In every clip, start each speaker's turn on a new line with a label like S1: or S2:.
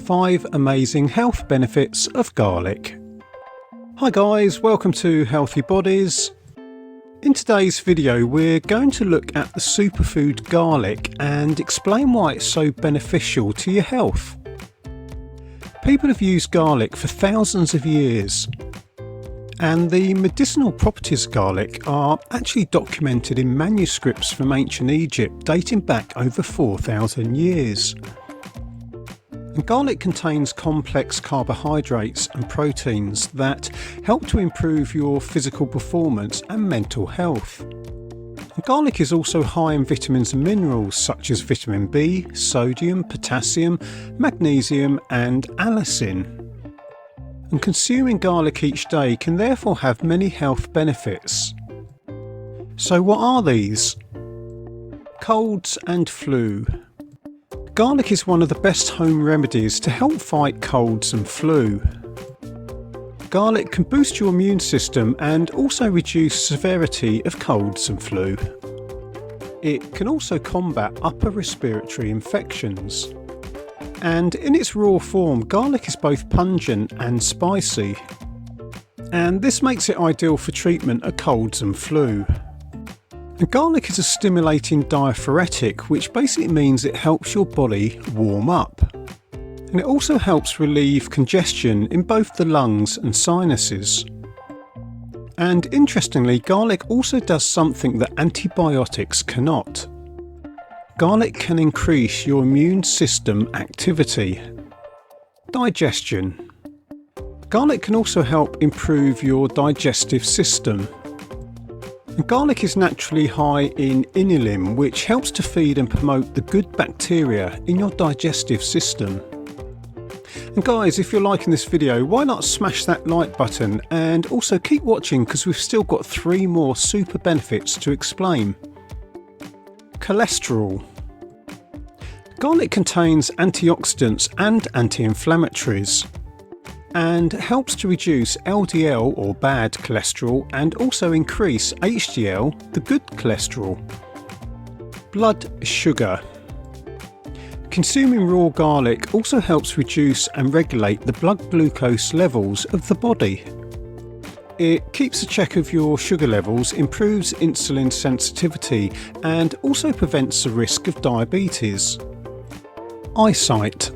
S1: 5 amazing health benefits of garlic. Hi guys, welcome to Healthy Bodies. In today's video we're going to look at the superfood garlic and explain why it's so beneficial to your health. People have used garlic for thousands of years, and the medicinal properties of garlic are actually documented in manuscripts from ancient Egypt dating back over 4,000 years. And garlic contains complex carbohydrates and proteins that help to improve your physical performance and mental health. And garlic is also high in vitamins and minerals such as vitamin B, sodium, potassium, magnesium and allicin. And consuming garlic each day can therefore have many health benefits. So what are these? Colds and flu. Garlic is one of the best home remedies to help fight colds and flu. Garlic can boost your immune system and also reduce severity of colds and flu. It can also combat upper respiratory infections. And in its raw form, garlic is both pungent and spicy. And this makes it ideal for treatment of colds and flu. And garlic is a stimulating diaphoretic, which basically means it helps your body warm up. And it also helps relieve congestion in both the lungs and sinuses. And interestingly, garlic also does something that antibiotics cannot. Garlic can increase your immune system activity. Digestion. Garlic can also help improve your digestive system. And garlic is naturally high in inulin, which helps to feed and promote the good bacteria in your digestive system. And guys, if you're liking this video, why not smash that like button and also keep watching because we've still got 3 more super benefits to explain. Cholesterol. Garlic contains antioxidants and anti-inflammatories and helps to reduce LDL or bad cholesterol and also increase HDL, the good cholesterol. Blood sugar. Consuming raw garlic also helps reduce and regulate the blood glucose levels of the body. It keeps a check of your sugar levels, improves insulin sensitivity and also prevents the risk of diabetes. Eyesight.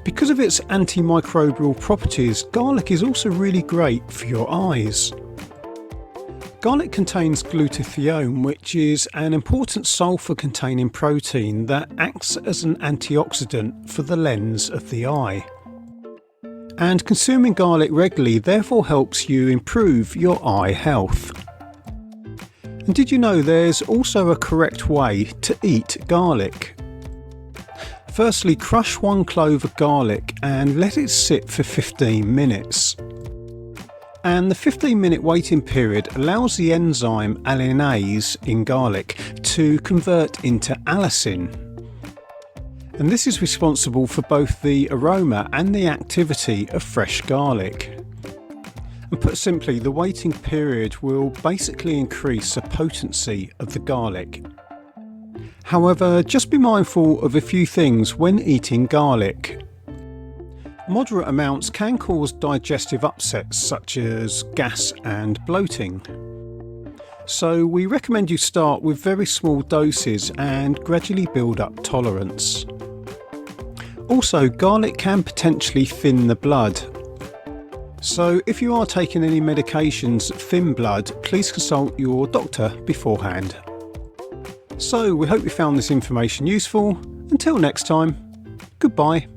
S1: Because of its antimicrobial properties, garlic is also really great for your eyes. Garlic contains glutathione, which is an important sulfur-containing protein that acts as an antioxidant for the lens of the eye. And consuming garlic regularly therefore helps you improve your eye health. And did you know there's also a correct way to eat garlic? Firstly, crush 1 clove of garlic and let it sit for 15 minutes. And the 15-minute waiting period allows the enzyme allinase in garlic to convert into allicin. And this is responsible for both the aroma and the activity of fresh garlic. And put simply, the waiting period will basically increase the potency of the garlic. However, just be mindful of a few things when eating garlic. Moderate amounts can cause digestive upsets such as gas and bloating. So we recommend you start with very small doses and gradually build up tolerance. Also, garlic can potentially thin the blood. So if you are taking any medications that thin blood, please consult your doctor beforehand. So we hope you found this information useful. Until next time, goodbye.